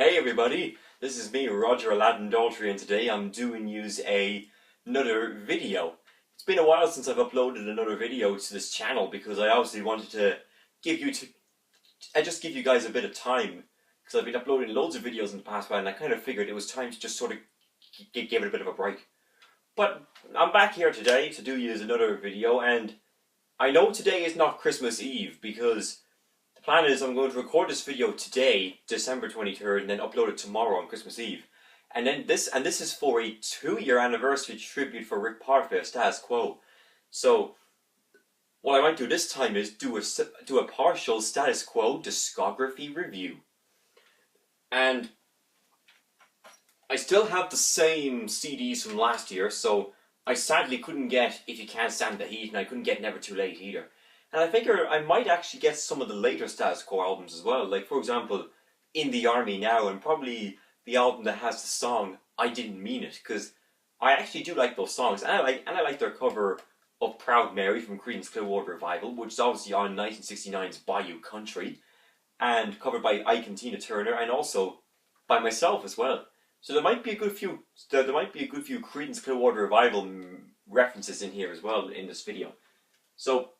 Hey everybody, this is me, Roger Aladdin Daltrey, and today I'm doing another video. It's been a while since I've uploaded another video to this channel because I obviously wanted to give you guys a bit of time, because I've been uploading loads of videos in the past while and I kind of figured it was time to just sort of give it a bit of a break. But I'm back here today to do another video, and I know today is not Christmas Eve because the plan is I'm going to record this video today, December 23rd, and then upload it tomorrow on Christmas Eve. And then this is for a 2-year anniversary tribute for Rick Parfitt, Status Quo. So what I might do this time is do a partial Status Quo discography review. And I still have the same CDs from last year, so I sadly couldn't get If You Can't Stand the Heat, and I couldn't get Never Too Late either. And I figure I might actually get some of the later Status Quo albums as well, like for example, In the Army Now, and probably the album that has the song I Didn't Mean It, because I actually do like those songs, and I like their cover of Proud Mary from Creedence Clearwater Revival, which is obviously on 1969's Bayou Country, and covered by Ike and Tina Turner, and also by myself as well. So there might be a good few Creedence Clearwater Revival references in here as well in this video. So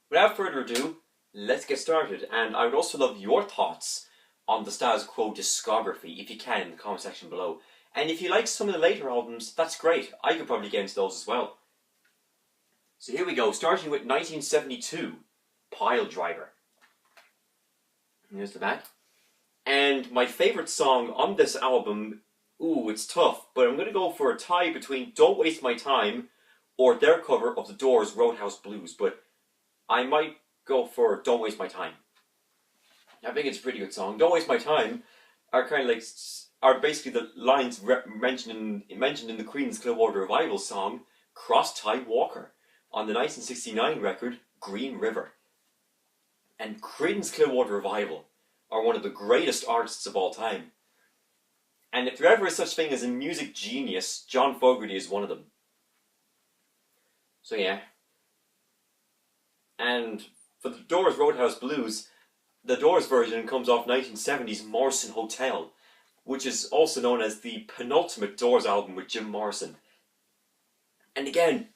without further ado, let's get started. And I would also love your thoughts on the Status Quo discography, if you can, in the comment section below. And if you like some of the later albums, that's great. I could probably get into those as well. So here we go, starting with 1972, Pile Driver. Here's the back. And my favourite song on this album, ooh, it's tough, but I'm going to go for a tie between Don't Waste My Time or their cover of The Doors' Roadhouse Blues, but I might go for Don't Waste My Time. I think it's a pretty good song. Don't Waste My Time are basically the lines mentioned in the Creedence Clearwater Revival song Cross-Tie Walker on the 1969 record Green River. And Creedence Clearwater Revival are one of the greatest artists of all time. And if there ever is such thing as a music genius, John Fogerty is one of them. So yeah. And for the Doors' Roadhouse Blues, the Doors version comes off 1970's Morrison Hotel, which is also known as the penultimate Doors album with Jim Morrison. And again,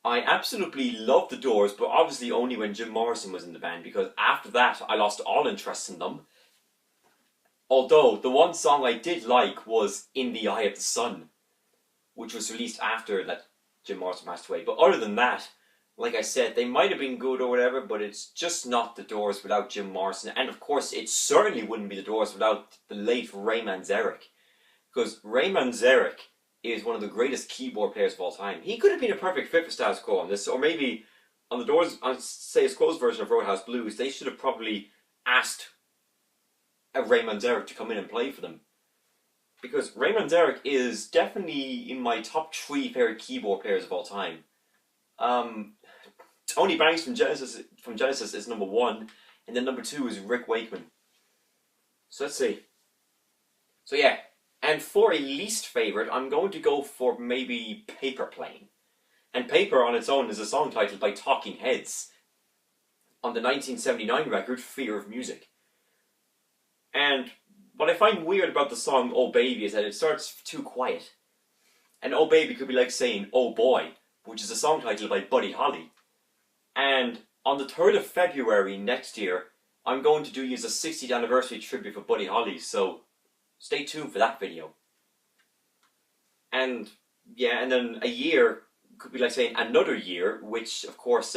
I absolutely love the Doors, but obviously only when Jim Morrison was in the band, because after that I lost all interest in them. Although the one song I did like was In the Eye of the Sun, which was released after that Jim Morrison passed away. But other than that, like I said, they might have been good or whatever, but it's just not the Doors without Jim Morrison. And of course, it certainly wouldn't be the Doors without the late Ray Manzarek. Because Ray Manzarek is one of the greatest keyboard players of all time. He could have been a perfect fit for Status Quo on this, or maybe on the Doors, on Status Quo's version of Roadhouse Blues, they should have probably asked Ray Manzarek to come in and play for them. Because Ray Manzarek is definitely in my top 3 favorite keyboard players of all time. Tony Banks from Genesis is number 1, and then number 2 is Rick Wakeman. So let's see. So yeah, and for a least favourite, I'm going to go for maybe Paper Plane. And Paper on its own is a song titled by Talking Heads on the 1979 record Fear of Music. And what I find weird about the song Oh Baby is that it starts too quiet. And Oh Baby could be like saying Oh Boy, which is a song title by Buddy Holly. And on the 3rd of February next year, I'm going to do a 60th anniversary tribute for Buddy Holly, so stay tuned for that video. And yeah, and then a year could be like saying Another Year, which of course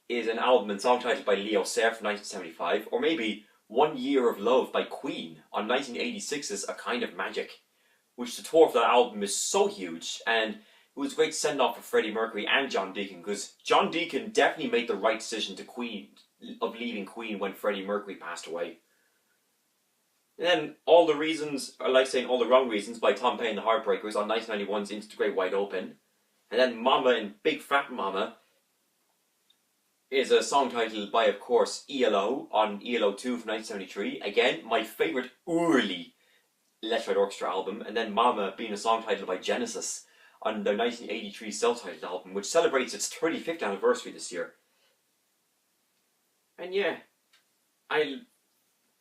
is an album and song title by Leo Sayer from 1975, or maybe 1 Year of Love by Queen on 1986's A Kind of Magic, which the tour for that album is so huge, and it was a great send-off for Freddie Mercury and John Deacon, because John Deacon definitely made the right decision of leaving Queen when Freddie Mercury passed away. And then All the Reasons, or like saying All the Wrong Reasons by Tom Petty and the Heartbreakers on 1991's Into the Great Wide Open. And then Mama and Big Fat Mama is a song titled by, of course, ELO on ELO 2 from 1973. Again, my favourite early Electric Orchestra album. And then Mama being a song titled by Genesis on their 1983 self-titled album, which celebrates its 35th anniversary this year. And yeah,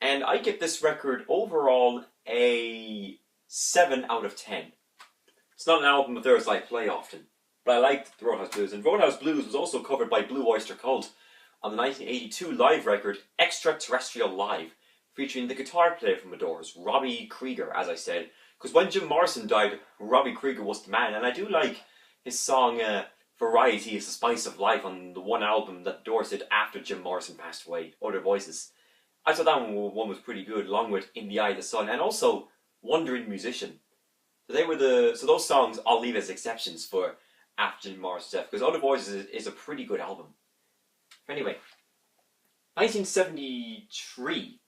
And I give this record overall a 7 out of 10. It's not an album of theirs I play often, but I liked the Roadhouse Blues. And Roadhouse Blues was also covered by Blue Oyster Cult on the 1982 live record Extraterrestrial Live, featuring the guitar player from the Doors, Robbie Krieger, as I said. Because when Jim Morrison died, Robbie Krieger was the man. And I do like his song Variety is the Spice of Life on the one album that the Doors did after Jim Morrison passed away, Other Voices. I thought that one was pretty good, along with In the Eye of the Sun, and also Wandering Musician. So those songs I'll leave as exceptions for after Jim Morrison's death, because Other Voices is a pretty good album. Anyway, 1973,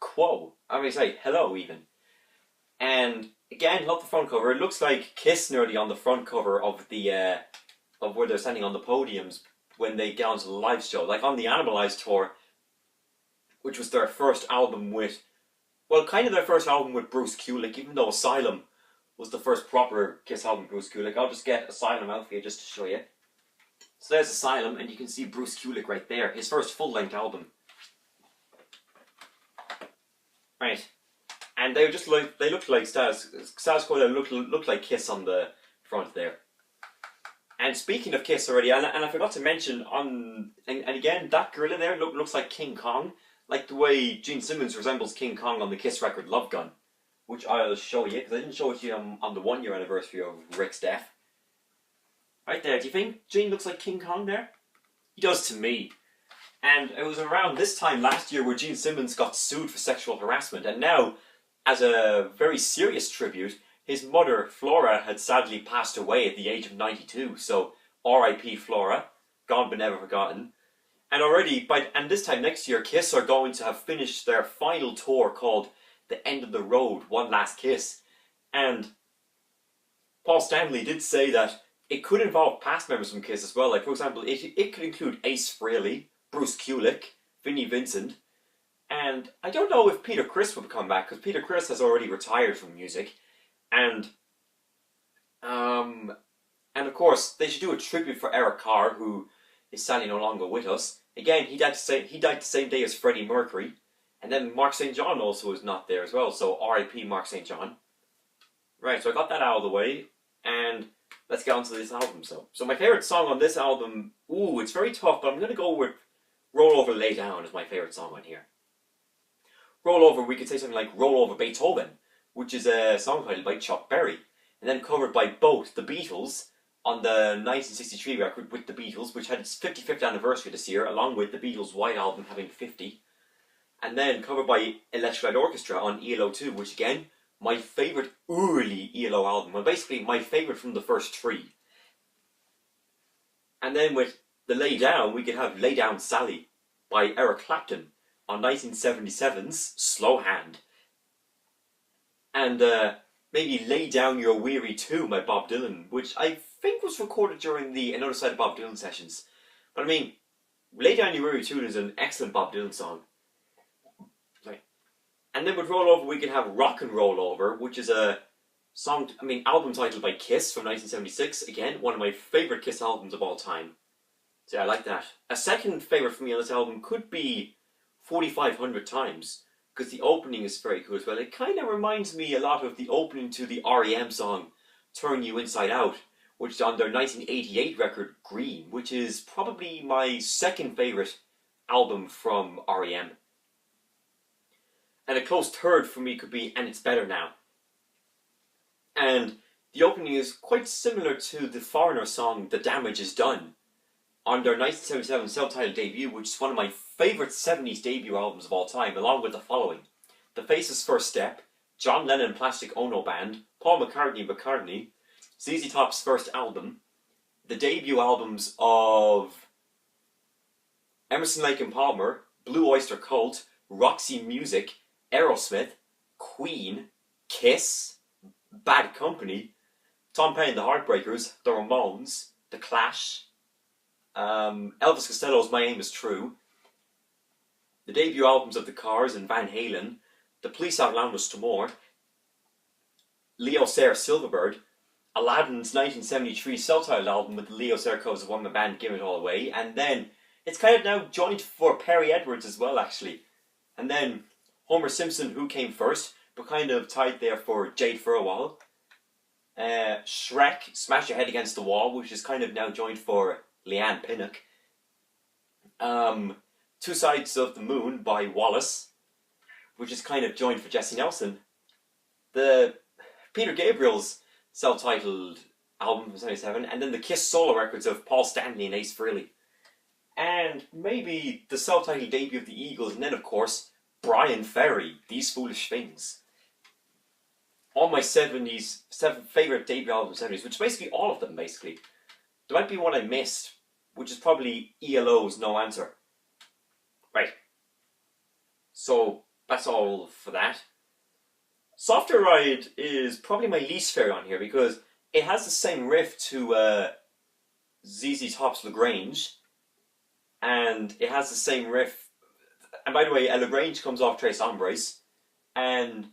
Quo. I'm going to say hello even. And again, love the front cover. It looks like Kiss nearly on the front cover of the of where they're standing on the podiums when they get onto the live show, like on the Animalized tour, which was their first album with, well, kind of their first album with Bruce Kulick, even though Asylum was the first proper Kiss album with Bruce Kulick. I'll just get Asylum out for you just to show you. So there's Asylum, and you can see Bruce Kulick right there, his first full-length album. Right. And they looked like Status Quo. They looked like Kiss on the front there. And speaking of Kiss already, and I forgot to mention and again, that gorilla there looks like King Kong, like the way Gene Simmons resembles King Kong on the Kiss record Love Gun, which I'll show you, because I didn't show it to you on the 1 year anniversary of Rick's death. Right there, do you think Gene looks like King Kong there? He does to me. And it was around this time last year where Gene Simmons got sued for sexual harassment, and now, as a very serious tribute, his mother, Flora, had sadly passed away at the age of 92, so R.I.P. Flora, gone but never forgotten. And already, and this time next year, Kiss are going to have finished their final tour called The End of the Road, One Last Kiss. And Paul Stanley did say that it could involve past members from Kiss as well. Like, for example, it could include Ace Frehley, Bruce Kulick, Vinnie Vincent, and I don't know if Peter Criss would come back, because Peter Criss has already retired from music. And of course, they should do a tribute for Eric Carr, who is sadly no longer with us. Again, he died the same day as Freddie Mercury. And then Mark St. John also is not there as well, so R.I.P. Mark St. John. Right, so I got that out of the way, and let's get on to this album. So my favourite song on this album, it's very tough, but I'm going to go with Roll Over, Lay Down as my favourite song on here. Roll Over, we could say something like Roll Over Beethoven, which is a song title by Chuck Berry, and then covered by both the Beatles on the 1963 record with the Beatles, which had its 55th anniversary this year, along with the Beatles' White Album having 50, and then covered by Electric Light Orchestra on ELO 2, which again, my favourite early ELO album, well basically my favourite from the first three. And then with the Lay Down, we could have Lay Down Sally by Eric Clapton on 1977's Slow Hand. And maybe Lay Down Your Weary Too by Bob Dylan, which I think was recorded during the Another Side of Bob Dylan sessions. But I mean, Lay Down Your Weary Too is an excellent Bob Dylan song. Sorry. And then with Roll Over, we could have Rock and Roll Over, which is a album title by Kiss from 1976. Again, one of my favourite Kiss albums of all time. So yeah, I like that. A second favourite for me on this album could be 4,500 Times, because the opening is very cool as well. It kind of reminds me a lot of the opening to the R.E.M. song Turn You Inside Out, which is on their 1988 record Green, which is probably my second favourite album from R.E.M. And a close third for me could be And It's Better Now. And the opening is quite similar to the Foreigner song The Damage Is Done on their 1977 self-titled debut, which is one of my favourite 70s debut albums of all time, along with the following: The Faces' First Step, John Lennon Plastic Ono Band, Paul McCartney, ZZ Top's first album, the debut albums of Emerson, Lake and Palmer, Blue Oyster Cult, Roxy Music, Aerosmith, Queen, Kiss, Bad Company, Tom Petty and the Heartbreakers, The Ramones, The Clash, Elvis Costello's My Aim Is True, the debut albums of The Cars and Van Halen, The Police Outland Us to More, Leo Sayer Silverbird, Aladdin's 1973 self-titled album with the Leo Sayer covers of One Man Band, Give It All Away, and then it's kind of now joined for Perry Edwards as well, actually. And then Homer Simpson, Who Came First, but kind of tied there for Jade for a while. Shrek, Smash Your Head Against the Wall, which is kind of now joined for Leanne Pinnock. Two Sides of the Moon by Wallace, which is kind of joined for Jesse Nelson. The Peter Gabriel's self-titled album from 77, and then the Kiss solo records of Paul Stanley and Ace Frehley. And maybe the self-titled debut of the Eagles, and then of course, Brian Ferry, These Foolish Things. All my 7 favourite debut albums of the 70s, which is basically all of them, basically. There might be one I missed, which is probably ELO's No Answer. Right. So, that's all for that. Softer Ride is probably my least favourite on here, because it has the same riff to ZZ Top's LaGrange, and it has the same riff, and by the way, LaGrange comes off Tres Hombres, and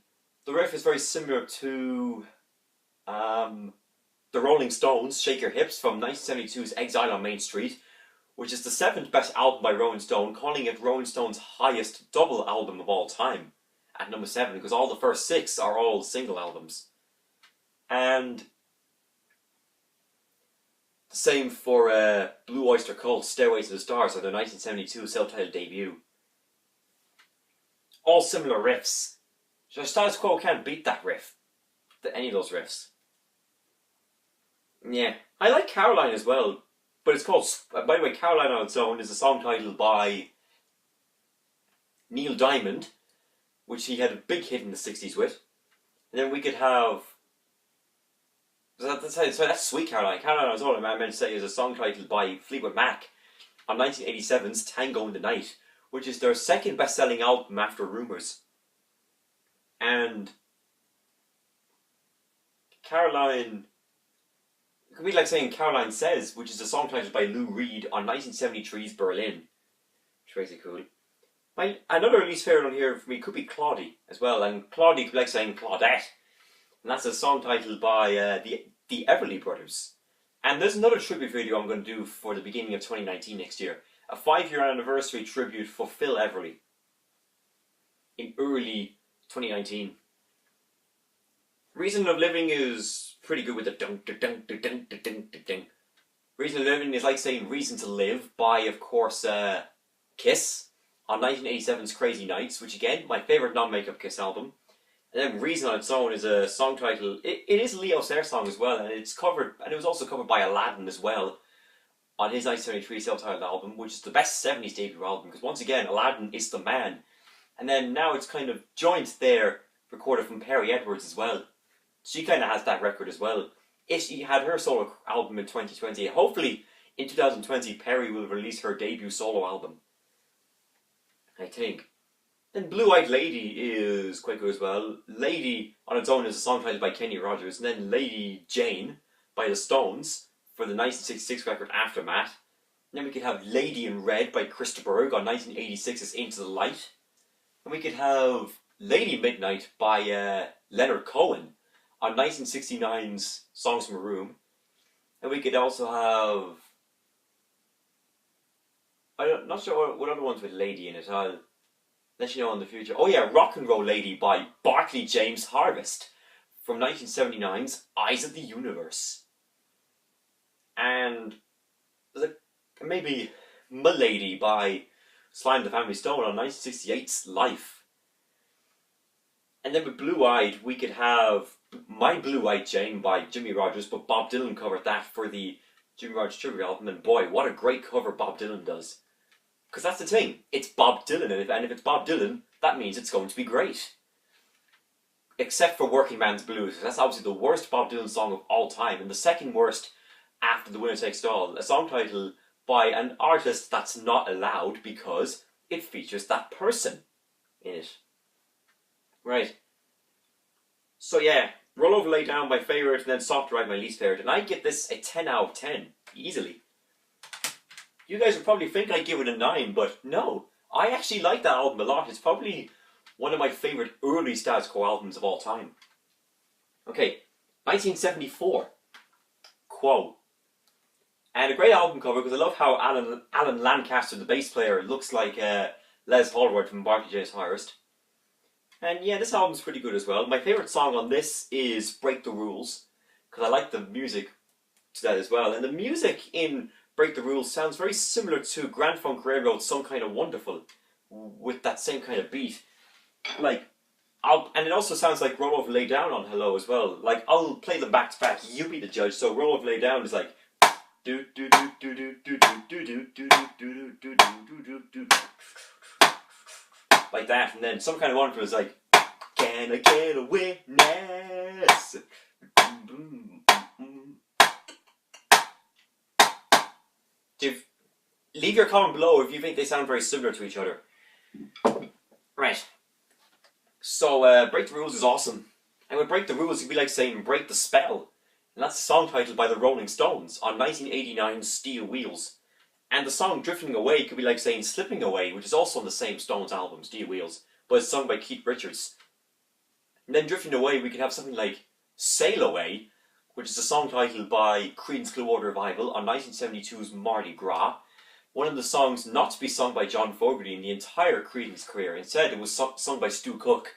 the riff is very similar to the Rolling Stones' Shake Your Hips from 1972's Exile on Main Street, which is the 7th best album by Rolling Stone, calling it Rolling Stone's highest double album of all time at number 7, because all the first 6 are all single albums. And the same for Blue Oyster Cult's Stairway to the Stars, or their 1972 self-titled debut. All similar riffs. So Status Quo can't beat that riff. Any of those riffs. Yeah. I like Caroline as well, but it's called... By the way, Caroline on its own is a song titled by Neil Diamond, which he had a big hit in the 60s with. And then we could have... that's Sweet Caroline. Caroline on its own, I meant to say, is a song titled by Fleetwood Mac on 1987's Tango in the Night, which is their 2nd best-selling album after Rumours. And Caroline, it could be like saying Caroline Says, which is a song titled by Lou Reed on 1973's Berlin, which makes it cool. Another least favourite on here for me could be Claudie as well, and Claudie could be like saying Claudette, and that's a song titled by the Everly Brothers. And there's another tribute video I'm going to do for the beginning of 2019 next year, a 5-year anniversary tribute for Phil Everly in early 2019. Reason of Living is pretty good with the dunk, dunk, dunk, dunk, dunk, dunk, dunk. Reason of Living is like saying Reason to Live by, of course, Kiss on 1987's Crazy Nights, which again, my favourite non-makeup Kiss album. And then Reason on its own is a song title. It is a Leo Sayer song as well, and it's covered, and it was also covered by Aladdin as well on his 1973 self-titled album, which is the best 70s debut album, because once again, Aladdin is the man. And then now it's kind of joined there, recorded from Perry Edwards as well. She kind of has that record as well. If she had her solo album in 2020, hopefully in 2020 Perry will release her debut solo album, I think. Then Blue Eyed Lady is quite good as well. Lady on its own is a song titled by Kenny Rogers, and then Lady Jane by the Stones for the 1966 record Aftermath. And then we could have Lady in Red by Krista Berg on 1986's Into the Light. And we could have Lady Midnight by Leonard Cohen on 1969's Songs from a Room. And we could also have... I'm not sure what other ones with Lady in it. I'll let you know in the future. Oh yeah, Rock and Roll Lady by Barclay James Harvest from 1979's Eyes of the Universe. And there's maybe M'Lady by Sly and the Family Stone on 1968's Life. And then with Blue Eyed, we could have My Blue Eyed Jane by Jimmy Rogers, but Bob Dylan covered that for the Jimmy Rogers tribute album, and boy, what a great cover Bob Dylan does. Because that's the thing, it's Bob Dylan, and if it's Bob Dylan, that means it's going to be great. Except for Working Man's Blues, that's obviously the worst Bob Dylan song of all time, and the second worst after The Winner Takes It All, a song title by an artist that's not allowed because it features that person in it. Right. So yeah, Roll Over Lay Down, my favourite, and then Soft Ride, my least favourite, and I give this a 10 out of 10, easily. You guys would probably think I'd give it a 9, but no. I actually like that album a lot. It's probably one of my favourite early Status Quo albums of all time. Okay, 1974. Quo. And a great album cover, because I love how Alan Lancaster, the bass player, looks like Les Hallward from Barclay James Hirst. And yeah, this album's pretty good as well. My favourite song on this is Break the Rules, because I like the music to that as well. And the music in Break the Rules sounds very similar to Grand Funk Railroad's Some Kind of Wonderful, with that same kind of beat. And it also sounds like Roll Over Lay Down on Hello as well. I'll play them back to back, you be the judge. So Roll Over Lay Down is like do do do do do do do do do do do do do, like that, and then Some Kind of Wonderful is like, can I get a witness? Leave your comment below if you think they sound very similar to each other. Right. So, Break the Rules is awesome. And with Break the Rules, it'd be like saying Break the Spell. And that's a song titled by the Rolling Stones on 1989's Steel Wheels. And the song Drifting Away could be like saying Slipping Away, which is also on the same Stones album, Steel Wheels, but it's sung by Keith Richards. And then Drifting Away, we could have something like Sail Away, which is a song titled by Creedence Clearwater Revival on 1972's Mardi Gras. One of the songs not to be sung by John Fogerty in the entire Creedence career. Instead, it was sung by Stu Cook.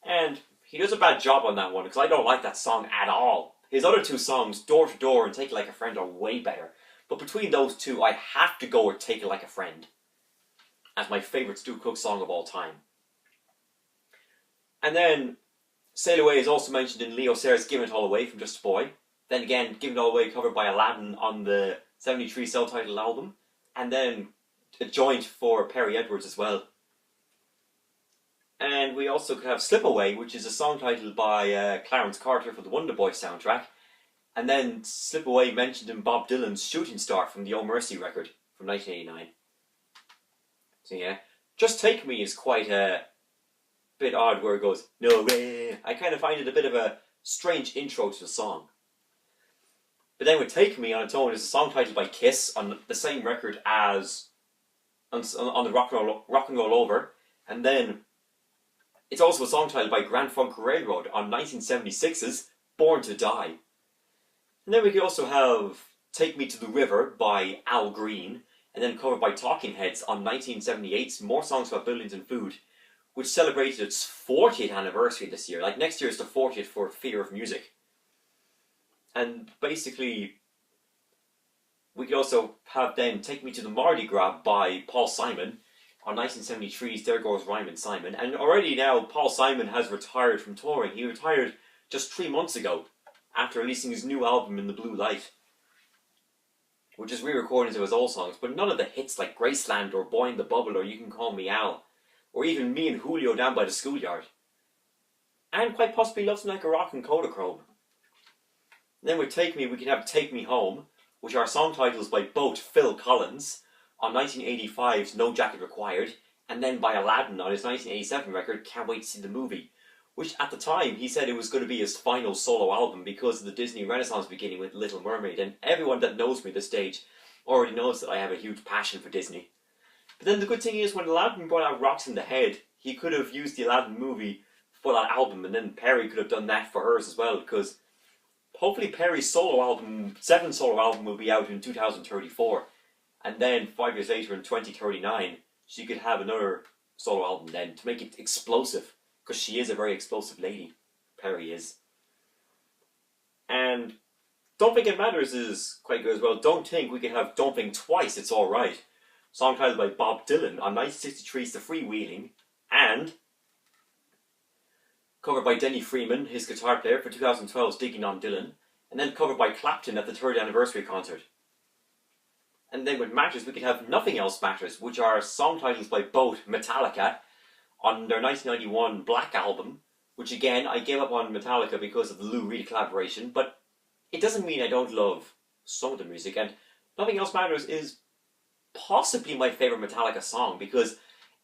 And he does a bad job on that one, because I don't like that song at all. His other two songs, Door to Door and Take It Like a Friend, are way better. But between those two, I have to go with Take It Like a Friend as my favourite Stu Cook song of all time. And then Sail Away is also mentioned in Leo Sayre's Giving It All Away from Just a Boy. Then again, Giving It All Away covered by Aladdin on the 73 self-titled album. And then a joint for Perry Edwards as well. And we also could have Slip Away, which is a song titled by Clarence Carter for the Wonder Boy soundtrack. And then Slip Away mentioned in Bob Dylan's Shooting Star from the Oh Mercy record from 1989. So yeah, Just Take Me is quite a bit odd where it goes, no way. I kind of find it a bit of a strange intro to the song. But then with Take Me on its own is a song titled by Kiss on the same record as on the Rock and Roll Over. And then it's also a song titled by Grand Funk Railroad on 1976's Born to Die. And then we could also have Take Me to the River by Al Green, and then covered by Talking Heads on 1978's More Songs About Buildings and Food, which celebrated its 40th anniversary this year. Like, next year is the 40th for Fear of Music. And basically, we could also have then Take Me to the Mardi Gras by Paul Simon on 1973's There Goes Rhymin' Simon. And already now, Paul Simon has retired from touring. He retired just 3 months ago after releasing his new album In the Blue Light, which is re-recordings of his old songs, but none of the hits like Graceland or Boy in the Bubble or You Can Call Me Al, or even Me and Julio Down by the Schoolyard. And quite possibly Love's Like a Rock and Kodachrome. Then with Take Me, we can have Take Me Home, which are song titles by both Phil Collins on 1985's No Jacket Required, and then by Aladdin on his 1987 record Can't Wait to See the Movie, which at the time he said it was going to be his final solo album because of the Disney Renaissance beginning with Little Mermaid, and everyone that knows me at this stage already knows that I have a huge passion for Disney. But then the good thing is, when Aladdin brought out Rocks in the Head, he could have used the Aladdin movie for that album, and then Perry could have done that for hers as well, because hopefully Perry's solo album, 7th solo album, will be out in 2034, and then 5 years later in 2039, she could have another solo album then to make it explosive. Because she is a very explosive lady. Perry is. And Don't Think It Matters is quite good as well. Don't Think, we could have Don't Think Twice, It's Alright. Song titled by Bob Dylan on 1963's The Freewheeling. And covered by Denny Freeman, his guitar player, for 2012's Digging on Dylan. And then covered by Clapton at the 3rd anniversary concert. And then with Matters, we could have Nothing Else Matters, which are song titles by both Metallica on their 1991 Black album, which again, I gave up on Metallica because of the Lou Reed collaboration, but it doesn't mean I don't love some of the music, and Nothing Else Matters is possibly my favourite Metallica song, because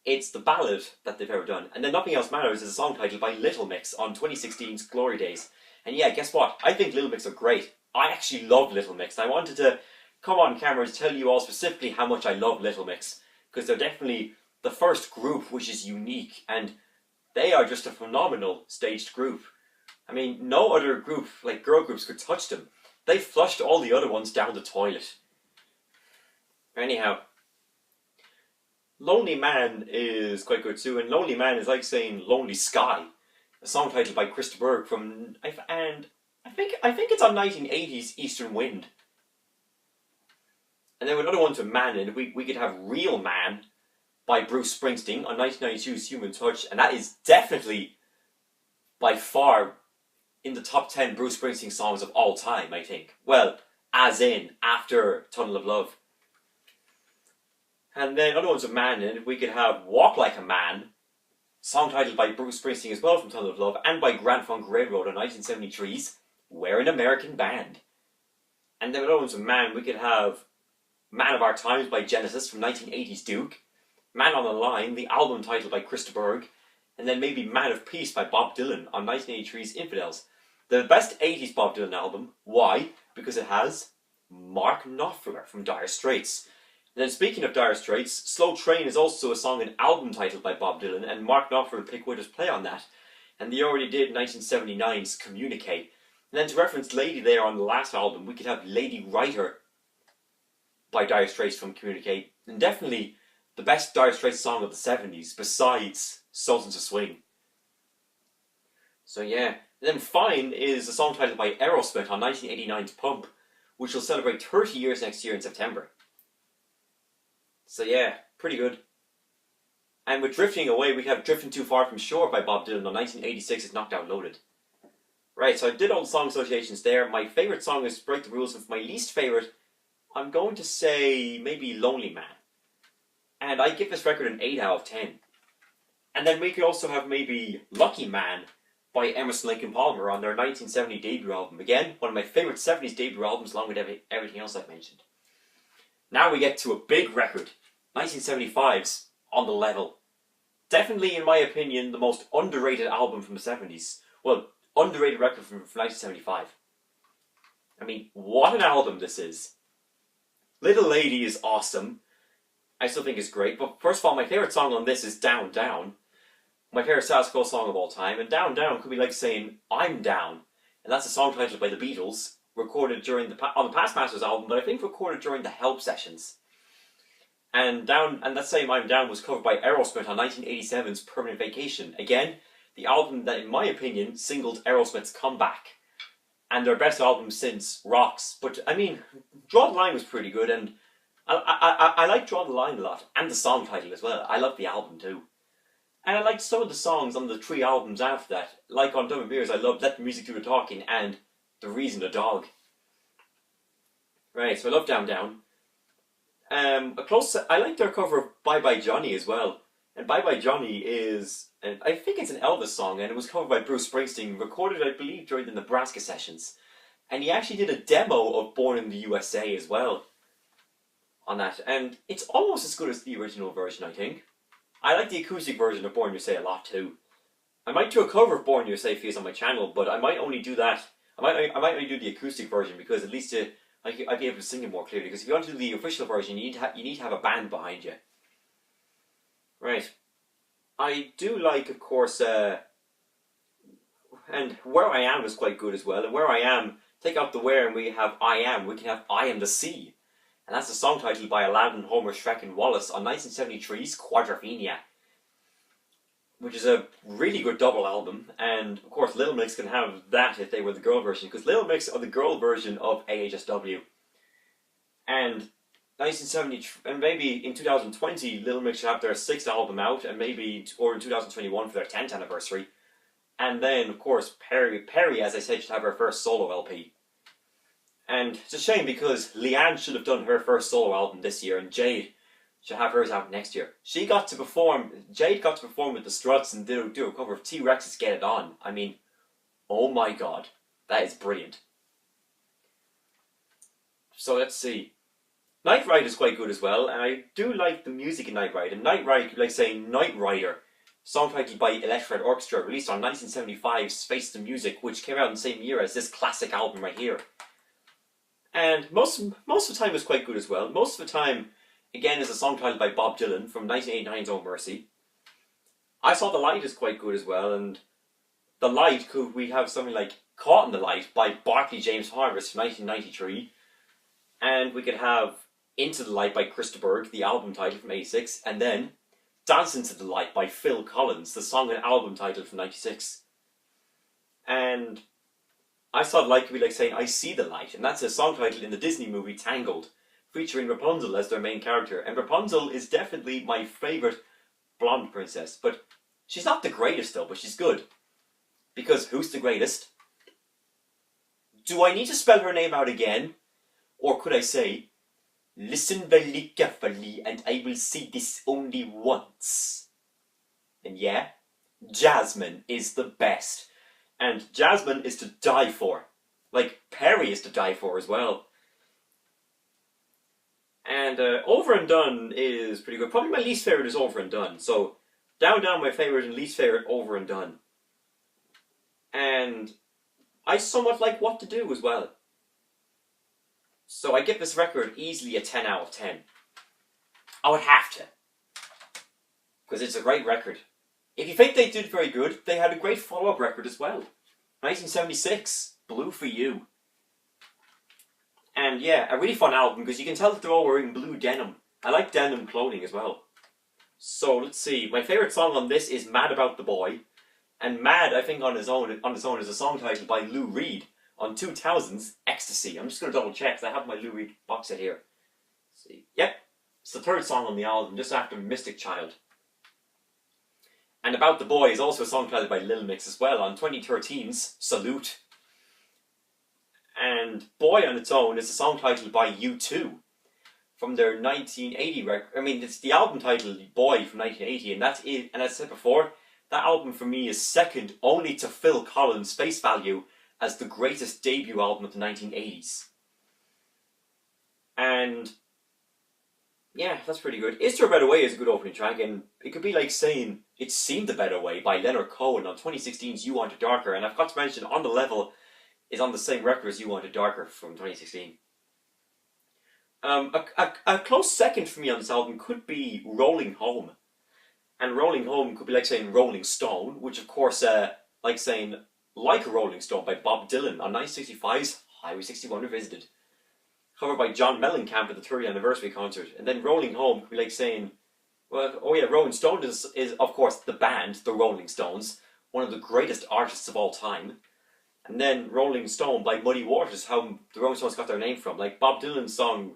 it's the ballad that they've ever done. And then Nothing Else Matters is a song titled by Little Mix on 2016's Glory Days. And yeah, guess what? I think Little Mix are great. I actually love Little Mix. I wanted to come on camera to tell you all specifically how much I love Little Mix, because they're definitely the first group which is unique, and they are just a phenomenal staged group. I mean, no other group, like girl groups, could touch them. They flushed all the other ones down the toilet. Anyhow, Lonely Man is quite good too, and Lonely Man is like saying Lonely Sky, a song titled by Chris de Burgh from, and I think it's on 1980's Eastern Wind. And then another one's a Man, and we could have Real Man by Bruce Springsteen on 1992's Human Touch, and that is definitely by far in the top 10 Bruce Springsteen songs of all time, I think. Well, as in after Tunnel of Love. And then other ones of Man, and we could have Walk Like a Man, song titled by Bruce Springsteen as well from Tunnel of Love, and by Grand Funk Railroad on 1973's We're an American Band. And then other ones of Man, we could have Man of Our Times by Genesis from 1980's Duke, Man on the Line, the album titled by Chris de Burgh, and then maybe Man of Peace by Bob Dylan on 1983's Infidels. The best 80s Bob Dylan album. Why? Because it has Mark Knopfler from Dire Straits. And then speaking of Dire Straits, Slow Train is also a song and album titled by Bob Dylan, and Mark Knopfler and Pick Withers play on that. And they already did 1979's Communicate. And then to reference Lady there on the last album, we could have Lady Writer by Dire Straits from Communicate. And definitely the best Dire Straits song of the 70s, besides Sultans of Swing. So yeah. And then Fine is a song titled by Aerosmith on 1989's Pump, which will celebrate 30 years next year in September. So yeah, pretty good. And with Drifting Away, we have Drifting Too Far From Shore by Bob Dylan on 1986's Knocked Out Loaded. Right, so I did all the song associations there. My favourite song is Break the Rules, and for my least favourite, I'm going to say maybe Lonely Man. And I give this record an 8 out of 10. And then we could also have maybe Lucky Man by Emerson, Lake and Palmer on their 1970 debut album. Again, one of my favourite 70s debut albums along with everything else I've mentioned. Now we get to a big record, 1975's On the Level. Definitely, in my opinion, the most underrated album from the 70s. Well, underrated record from 1975. I mean, what an album this is. Little Lady is awesome. I still think it's great, but first of all, my favourite song on this is Down Down. My favourite status quo song of all time, and Down Down could be like saying I'm Down, and that's a song titled by the Beatles, recorded during on the Past Masters album, but I think recorded during the Help sessions. And that same I'm Down was covered by Aerosmith on 1987's Permanent Vacation. Again, the album that, in my opinion, singled Aerosmith's comeback, and their best album since Rocks. But I mean, Draw the Line was pretty good, and I like Draw the Line a lot, and the song title as well. I love the album too. And I liked some of the songs on the 3 albums after that. Like on Dumb and Beers, I loved Let the Music Do the Talking and The Reason a Dog. Right, so I love Down Down. I like their cover of Bye Bye Johnny as well. And Bye Bye Johnny is, I think it's an Elvis song, and it was covered by Bruce Springsteen, recorded, I believe, during the Nebraska sessions. And he actually did a demo of Born in the USA as well on that. And it's almost as good as the original version, I think. I like the acoustic version of Born USA a lot too. I might do a cover of Born USA for you on my channel, but I might only do that. I might only do the acoustic version because at least I'd be able to sing it more clearly. Because if you want to do the official version, you need to have a band behind you. Right. I do like, of course, and Where I Am is quite good as well. And Where I Am, take out the where and we have I Am. We can have I Am the Sea. And that's a song titled by Aladdin, Homer, Shrek and Wallace on 1973's Quadrophenia, which is a really good double album. And of course Little Mix can have that if they were the girl version, because Little Mix are the girl version of AHSW. And 1970, and maybe in 2020 Little Mix should have their 6th album out, and maybe, or in 2021 for their 10th anniversary. And then of course Perry, as I said, should have her first solo LP. And it's a shame because Leanne should have done her first solo album this year, and Jade should have hers out next year. Jade got to perform with the Struts and do a cover of T-Rex's Get It On. I mean, oh my god, that is brilliant. So let's see. Night Ride is quite good as well, and I do like the music in Night Ride. And Night Ride, like saying Night Rider, song titled by Electric Red Orchestra, released on 1975's Face the Music, which came out in the same year as this classic album right here. And most of the time is quite good as well. Most of the time, again, is a song titled by Bob Dylan from 1989's Oh Mercy. I Saw the Light is quite good as well, and The Light, could we have something like Caught in the Light by Barclay James Harvest from 1993. And we could have Into the Light by Krista Berg, the album title from 86, and then Dance Into the Light by Phil Collins, the song and album title from 96. And I saw the light could be like saying I see the light, and that's a song title in the Disney movie Tangled, featuring Rapunzel as their main character. And Rapunzel is definitely my favourite blonde princess, but she's not the greatest though, but she's good. Because who's the greatest? Do I need to spell her name out again? Or could I say, listen very carefully and I will say this only once. And yeah, Jasmine is the best. And Jasmine is to die for. Like, Perry is to die for as well. And Over and Done is pretty good. Probably my least favourite is Over and Done. So, down, my favourite and least favourite, Over and Done. And I somewhat like What to Do as well. So I give this record easily a 10 out of 10. I would have to. Because it's a great record. If you think they did very good, they had a great follow-up record as well. 1976, Blue for You. And yeah, a really fun album because you can tell that they're all wearing blue denim. I like denim clothing as well. So let's see, my favourite song on this is Mad About the Boy. And Mad, I think on its own is a song title by Lou Reed on 2000's Ecstasy. I'm just going to double check because I have my Lou Reed box set here. Let's see, yep, it's the third song on the album, just after Mystic Child. And About the Boy is also a song titled by Lil Mix as well on 2013's Salute. And Boy on its own is a song titled by U2 from their 1980 record. I mean, it's the album title Boy from 1980, and that's it. And as I said before, that album for me is second only to Phil Collins' Face Value as the greatest debut album of the 1980s. And yeah, that's pretty good. Is There a Better Way is a good opening track, and it could be like saying It Seemed a Better Way by Leonard Cohen on 2016's You Want It Darker, and I've got to mention On the Level is on the same record as You Want It Darker from 2016. A close second for me on this album could be Rolling Home. And Rolling Home could be like saying Rolling Stone, which of course, like saying Like a Rolling Stone by Bob Dylan on 1965's Highway 61 Revisited. Covered by John Mellencamp at the 30th anniversary concert. And then Rolling Home could be like saying, well, oh yeah, Rolling Stone is of course the band, the Rolling Stones, one of the greatest artists of all time. And then Rolling Stone by Muddy Waters, how the Rolling Stones got their name from. Like Bob Dylan's song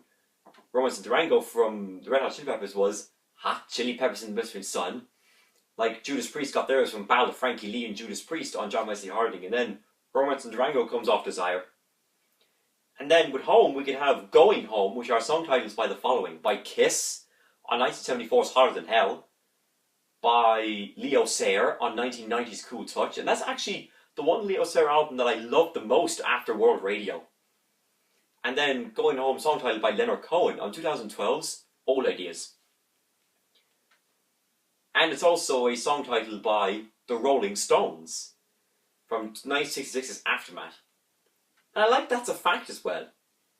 Romance in Durango from the Red Hot Chili Peppers was Hot Chili Peppers in the Mystery Sun. Like Judas Priest got theirs from Ballad of Frankie Lee and Judas Priest on John Wesley Harding. And then Romance in Durango comes off Desire. And then with Home, we could have Going Home, which are song titles by the following. By Kiss on 1974's Hotter Than Hell. By Leo Sayer on 1990's Cool Touch. And that's actually the one Leo Sayer album that I loved the most after World Radio. And then Going Home, song title by Leonard Cohen on 2012's Old Ideas. And it's also a song title by the Rolling Stones from 1966's Aftermath. And I like That's a Fact as well.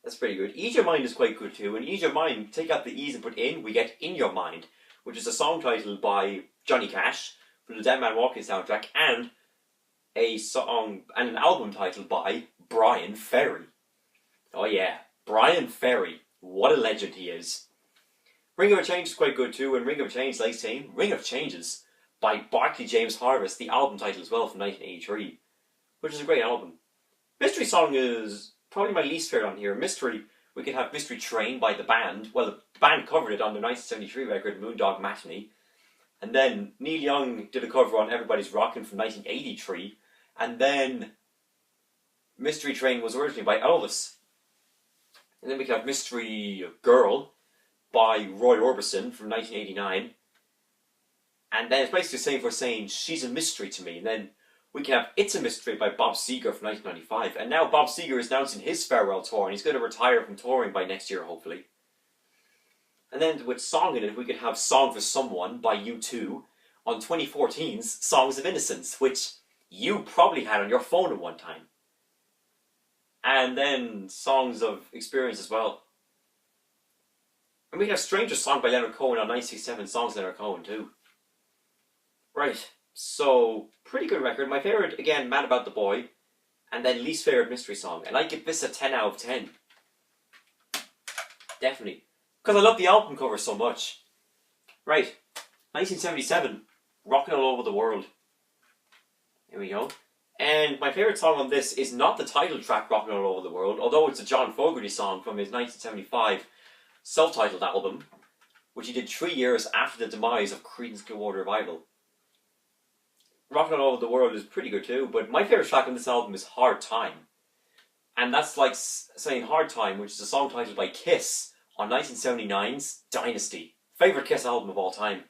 That's pretty good. Ease Your Mind is quite good too. And Ease Your Mind, take out the E's and put in, we get In Your Mind, which is a song title by Johnny Cash from the Dead Man Walking soundtrack, and a song and an album title by Brian Ferry. Oh yeah, Brian Ferry. What a legend he is. Ring of Change is quite good too, and Ring of Change, like saying, Ring of Changes by Barclay James Harvest, the album title as well from 1983, which is a great album. Mystery Song is probably my least favourite on here. Mystery, we could have Mystery Train by the band. Well, the band covered it on their 1973 record, Moondog Matinee. And then Neil Young did a cover on Everybody's Rockin' from 1983. And then Mystery Train was originally by Elvis. And then we could have Mystery Girl by Roy Orbison from 1989. And then it's basically the same for saying She's a Mystery to Me. And then we can have It's a Mystery by Bob Seger from 1995. And now Bob Seger is announcing his farewell tour, and he's going to retire from touring by next year, hopefully. And then with Song in it, we could have Song for Someone by U2 on 2014's Songs of Innocence, which you probably had on your phone at one time. And then Songs of Experience as well. And we have Stranger Song by Leonard Cohen on 1967 Songs Leonard Cohen too. Right. So, pretty good record. My favourite, again, Mad About the Boy. And then least favourite Mystery Song. And I give this a 10 out of 10. Definitely. Because I love the album cover so much. Right, 1977, Rockin' All Over the World. Here we go. And my favourite song on this is not the title track, Rockin' All Over the World, although it's a John Fogerty song from his 1975 self-titled album, which he did 3 years after the demise of Creedence Clearwater Revival. Rockin' All Over the World is pretty good too, but my favourite track on this album is Hard Time. And that's like saying Hard Time, which is a song titled by Kiss on 1979's Dynasty. Favourite Kiss album of all time.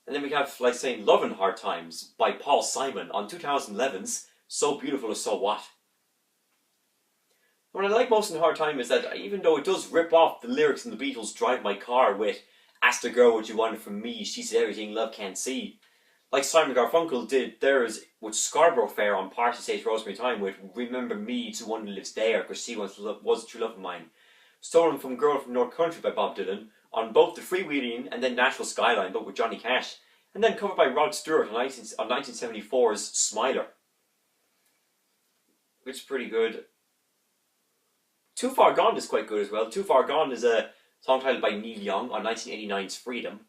And then we have like saying Lovin' Hard Times by Paul Simon on 2011's So Beautiful Is So What. What I like most in Hard Time is that even though it does rip off the lyrics in the Beatles' Drive My Car with Ask the girl what you wanted from me, she said everything love can't see. Like Simon Garfunkel did theirs with Scarborough Fair on Party Stage Rosemary Time with Remember Me to One Who Lives There because she was a true love of mine. Stolen from Girl from North Country by Bob Dylan on both the Freewheeling and then Nashville Skyline but with Johnny Cash. And then covered by Rod Stewart on 1974's Smiler. Which is pretty good. Too Far Gone is quite good as well. Too Far Gone is a song titled by Neil Young on 1989's Freedom.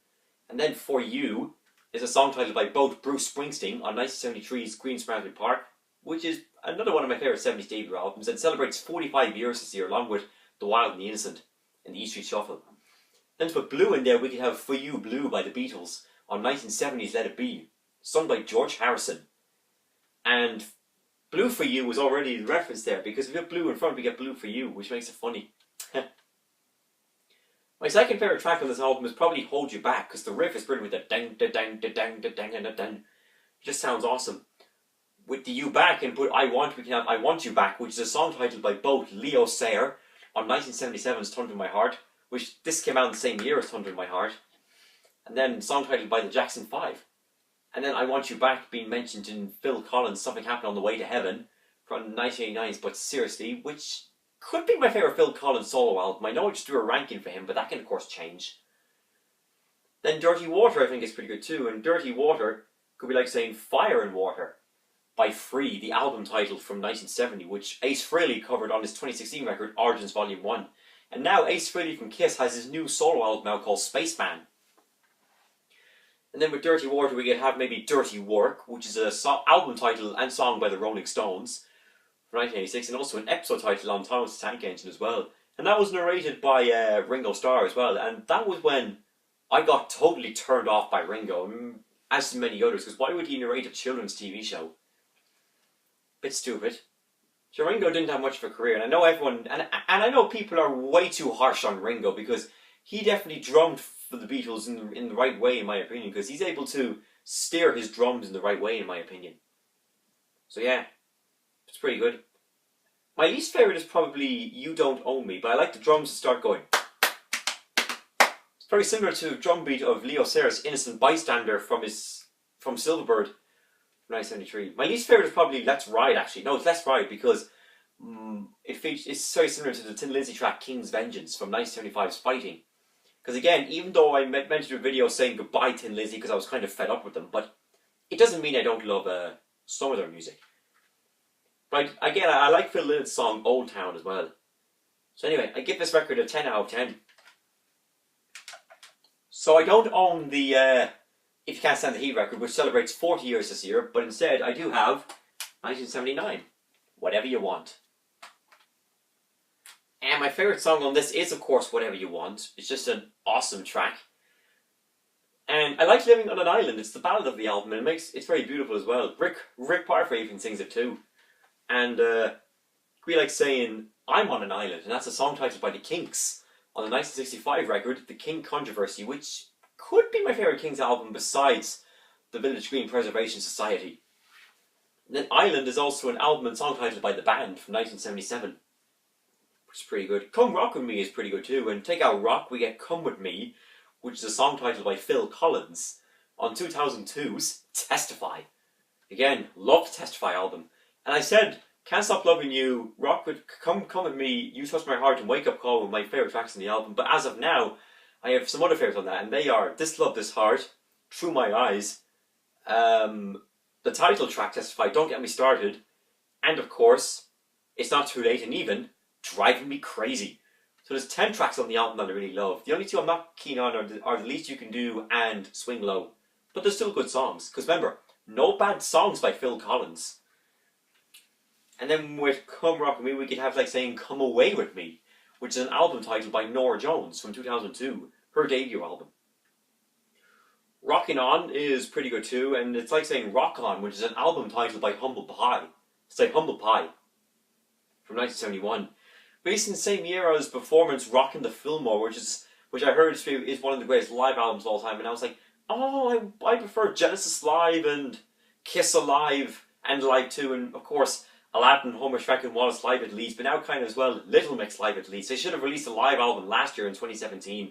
And then For You is a song titled by both Bruce Springsteen on 1973's Queen's Margaret Park, which is another one of my favourite 70s debut albums and celebrates 45 years this year along with The Wild and the Innocent and the E Street Shuffle. Then to put Blue in there, we could have For You Blue by the Beatles on 1970's Let It Be, sung by George Harrison. And Blue For You was already the reference there, because if you have blue in front, we get Blue For You, which makes it funny. My second favourite track on this album is probably Hold You Back, because the riff is brilliant with the dang, da dang, da dang, da dang, da dang. It just sounds awesome. With the You Back and put I Want, we can have I Want You Back, which is a song titled by both Leo Sayer on 1977's Thunder in My Heart, which this came out in the same year as Thunder in My Heart. And then song titled by the Jackson 5. And then I Want You Back being mentioned in Phil Collins' Something Happened on the Way to Heaven from 1989's But Seriously, which could be my favourite Phil Collins solo album. I know I just do a ranking for him, but that can of course change. Then Dirty Water I think is pretty good too, and Dirty Water could be like saying Fire and Water by Free, the album title from 1970, which Ace Frehley covered on his 2016 record Origins Volume 1. And now Ace Frehley from Kiss has his new solo album now called Spaceman. And then with Dirty Water we could have maybe Dirty Work, which is a album title and song by the Rolling Stones from 1986, and also an episode title on Thomas the Tank Engine as well. And that was narrated by Ringo Starr as well, and that was when I got totally turned off by Ringo, as many others, because why would he narrate a children's TV show? Bit stupid. So Ringo didn't have much of a career, and I know everyone, and I know people are way too harsh on Ringo, because he definitely drummed for the Beatles in the right way, in my opinion, because he's able to steer his drums in the right way, in my opinion. So yeah, it's pretty good. My least favourite is probably You Don't Own Me, but I like the drums to start going. It's very similar to the drum beat of Leo Sayer's Innocent Bystander from Silverbird from 1973. My least favourite is probably Let's Ride, actually. No, it's Let's Ride because it's very similar to the Tin Lizzy track King's Vengeance from 1975's Fighting. Because again, even though I mentioned a video saying goodbye Tin Lizzy because I was kind of fed up with them, but it doesn't mean I don't love some of their music. But again, I like Phil Lynnett's song Old Town as well. So anyway, I give this record a 10 out of 10. So I don't own the If You Can't Stand the Heat record, which celebrates 40 years this year, but instead I do have 1979, Whatever You Want. And my favourite song on this is, of course, Whatever You Want. It's just an awesome track. And I like Living on an Island. It's the ballad of the album, and it's very beautiful as well. Rick Parfitt even sings it too. And we like saying I'm on an Island, and that's a song titled by the Kinks on the 1965 record, The King Controversy, which could be my favourite Kinks album besides the Village Green Preservation Society. And then Island is also an album and song titled by the band from 1977. Which is pretty good. Come Rock With Me is pretty good too, and take out Rock, we get Come With Me, which is a song titled by Phil Collins on 2002's Testify. Again, love the Testify album. And I said, Can't Stop Loving You, Rock With, Come With Me, You Touch My Heart, and Wake Up Call were my favourite tracks on the album. But as of now, I have some other favourites on that, and they are This Love, This Heart, Through My Eyes, the title track, Testify, Don't Get Me Started, and of course, It's Not Too Late, and even Driving Me Crazy. So there's 10 tracks on the album that I really love. The only two I'm not keen on are The Least You Can Do and Swing Low. But they're still good songs. Because remember, no bad songs by Phil Collins. And then with Come Rock With Me, we could have like saying Come Away With Me, which is an album title by Norah Jones from 2002, her debut album. Rockin' On is pretty good too, and it's like saying Rock On, which is an album title by Humble Pie. It's like Humble Pie from 1971. Released in the same year as Performance Rockin' the Fillmore, which I heard is one of the greatest live albums of all time, and I was like, oh, I prefer Genesis Live and Kiss Alive and Live 2, and of course Aladdin, Homer, Shrek and Wallace Live at Least, but now kind of as well Little Mix Live at Least. They should have released a live album last year in 2017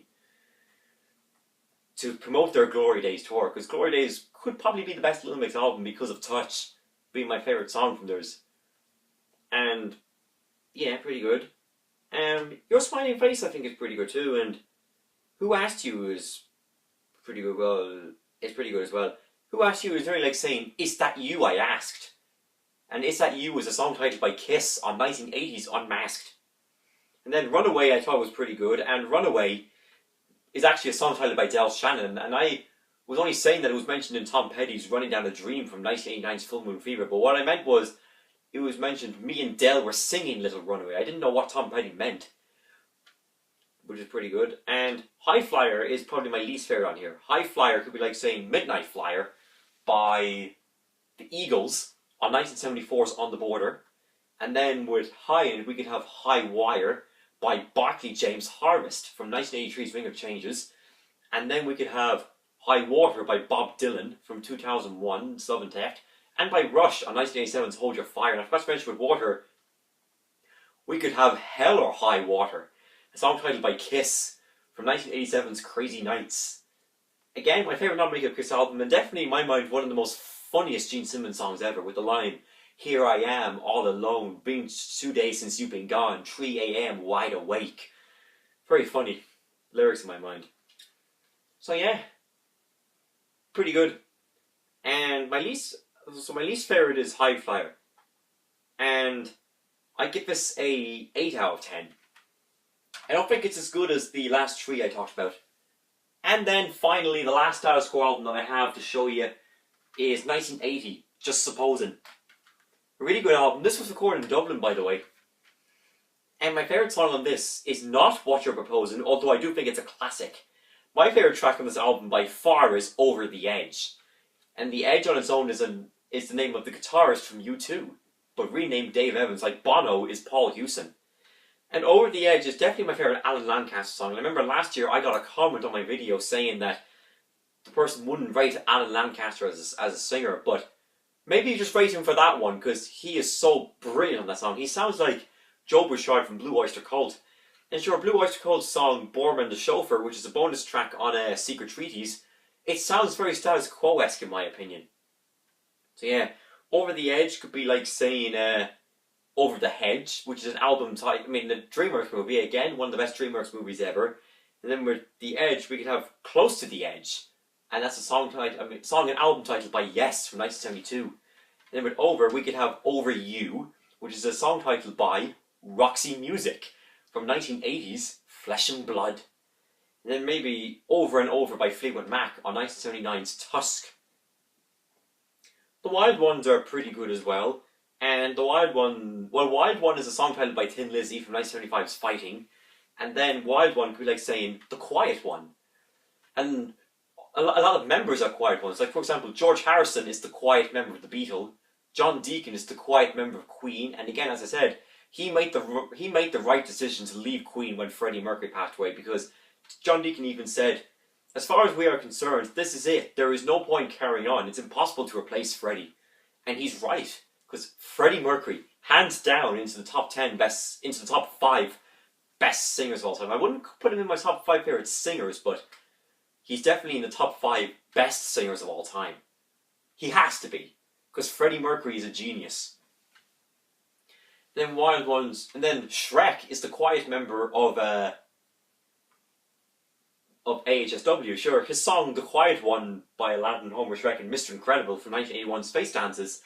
to promote their Glory Days tour, because Glory Days could probably be the best Little Mix album because of Touch being my favourite song from theirs. And yeah, pretty good. Your Smiling Face I think is pretty good too, and Who Asked You is pretty good. Well, it's pretty good as well. Who Asked You is very like saying, Is That You I Asked? And Is That You was a song titled by Kiss on 1980's Unmasked. And then Runaway I thought was pretty good, and Runaway is actually a song titled by Del Shannon, and I was only saying that it was mentioned in Tom Petty's Running Down a Dream from 1989's Full Moon Fever, but what I meant was, it was mentioned me and Del were singing Little Runaway. I didn't know what Tom Petty meant, which is pretty good. And High Flyer is probably my least favourite on here. High Flyer could be like saying Midnight Flyer by the Eagles on 1974's On the Border. And then with High End, we could have High Wire by Barclay James Harvest from 1983's Ring of Changes. And then we could have High Water by Bob Dylan from 2001's Love and Theft. And by Rush on 1987's Hold Your Fire. And I forgot to mention with Water, we could have Hell or High Water, a song titled by Kiss from 1987's Crazy Nights. Again, my favourite non-makeup Kiss album, and definitely in my mind one of the most funniest Gene Simmons songs ever, with the line, Here I am, all alone, been 2 days since you've been gone, 3 a.m. wide awake. Very funny lyrics in my mind. So yeah, pretty good. And my least favourite is High Flyer. And I give this a 8 out of 10. I don't think it's as good as the last three I talked about. And then finally, the last Status Quo album that I have to show you is 1980, Just Supposing. A really good album. This was recorded in Dublin, by the way. And my favourite song on this is not What You're Proposing, although I do think it's a classic. My favourite track on this album by far is Over the Edge. And The Edge on its own is the name of the guitarist from U2, but renamed Dave Evans, like Bono is Paul Hewson. And Over the Edge is definitely my favourite Alan Lancaster song. And I remember last year I got a comment on my video saying that the person wouldn't rate Alan Lancaster as a singer, but maybe you just rate him for that one, because he is so brilliant on that song. He sounds like Joe Bouchard from Blue Oyster Cult. And sure, Blue Oyster Cult's song Borman the Chauffeur, which is a bonus track on Secret Treaties, it sounds very Status Quo-esque in my opinion. So yeah, Over the Edge could be like saying Over the Hedge, which is an album title. I mean, the DreamWorks movie, again, one of the best DreamWorks movies ever. And then with The Edge, we could have Close to the Edge. And that's a song and album title by Yes from 1972. And then with Over, we could have Over You, which is a song title by Roxy Music from 1980's Flesh and Blood. And then maybe Over and Over by Fleetwood Mac on 1979's Tusk. The Wild Ones are pretty good as well. And the Wild One is a song titled by Thin Lizzy from 1975's Fighting. And then Wild One could be like saying The Quiet One. And a lot of members are quiet ones. Like, for example, George Harrison is the quiet member of the Beatles. John Deacon is the quiet member of Queen. And again, as I said, he made the right decision to leave Queen when Freddie Mercury passed away, because John Deacon even said, as far as we are concerned, this is it. There is no point carrying on. It's impossible to replace Freddie. And he's right, because Freddie Mercury, hands down, into the top 5 best singers of all time. I wouldn't put him in my top 5 favourite singers, but he's definitely in the top 5 best singers of all time. He has to be, because Freddie Mercury is a genius. Then Wild Ones, and then Shrek is the quiet member of AHSW. Sure, his song The Quiet One by Aladdin, Homer, Shrek and Mr. Incredible from 1981's Space Dances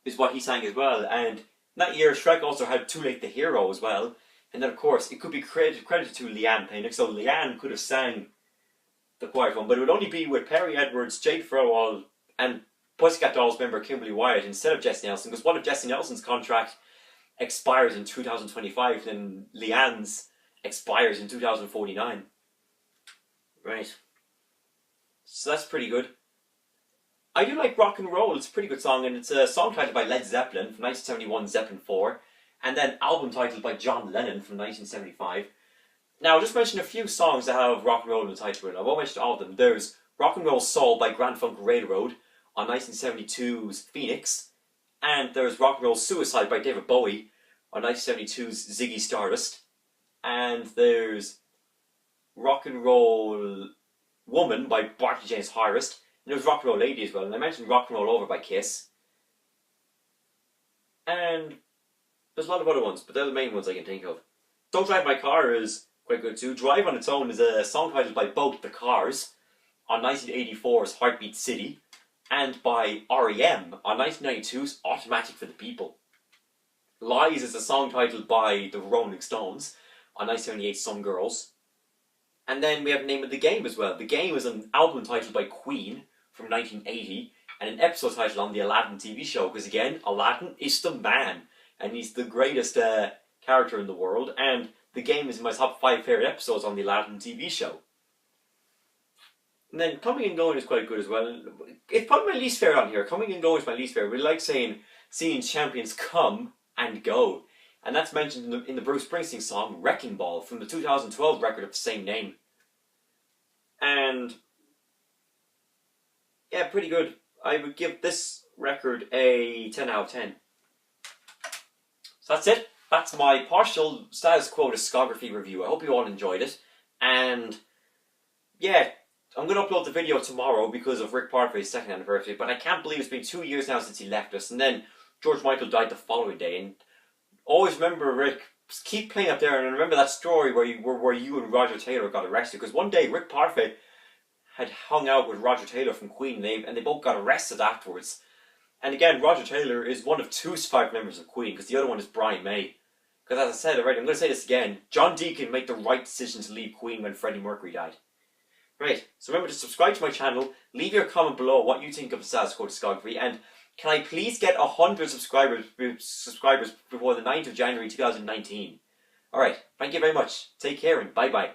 is what he sang as well. And that year Shrek also had Too Late the Hero as well. And then of course it could be credited to Leanne Payne. So Leanne could have sang the Quiet One, but it would only be with Perry Edwards, Jade Farwell, and Pussycat Dolls member Kimberly Wyatt instead of Jessie Nelson, because one of Jessie Nelson's contract expires in 2025, and Leanne's expires in 2049. Right. So that's pretty good. I do like Rock and Roll. It's a pretty good song, and it's a song titled by Led Zeppelin from 1971, Zeppelin 4, and then album titled by John Lennon from 1975. Now, I'll just mention a few songs that have Rock and Roll in the title. I won't mention all of them. There's Rock and Roll Soul by Grand Funk Railroad on 1972's Phoenix, and there's Rock and Roll Suicide by David Bowie on 1972's Ziggy Stardust, and there's Rock and Roll Woman by Barclay James Harris, and there's Rock and Roll Lady as well, and I mentioned Rock and Roll Over by Kiss, and there's a lot of other ones, but they're the main ones I can think of. Don't Drive My Car is quite good too. Drive on its own is a song titled by both the Cars on 1984's Heartbeat City, and by R.E.M. on 1992's Automatic for the People. Lies is a song titled by the Rolling Stones on 1978's Some Girls. And then we have Name of the Game as well. The Game is an album titled by Queen from 1980, and an episode title on the Aladdin TV show, because again, Aladdin is the man, and he's the greatest character in the world, and The Game is my top 5 favourite episodes on the Aladdin TV show. And then Coming and Going is quite good as well. It's probably my least favourite on here. Coming and Going is my least favourite. We like seeing champions come and go. And that's mentioned in the Bruce Springsteen song Wrecking Ball from the 2012 record of the same name. And yeah, pretty good. I would give this record a 10 out of 10. So that's it. That's my partial status quo discography review. I hope you all enjoyed it. And yeah, I'm going to upload the video tomorrow because of Rick Parfitt's 2nd anniversary, but I can't believe it's been 2 years now since he left us, and then George Michael died the following day. And always remember, Rick, keep playing up there, and remember that story where you and Roger Taylor got arrested, because one day Rick Parfitt had hung out with Roger Taylor from Queen, and they both got arrested afterwards. And again, Roger Taylor is one of 2 surviving members of Queen, because the other one is Brian May. Because as I said already, I'm going to say this again, John Deacon made the right decision to leave Queen when Freddie Mercury died. Right, so remember to subscribe to my channel, leave your comment below what you think of the status quo discography, and can I please get 100 subscribers before the 9th of January 2019? Alright, thank you very much, take care and bye bye.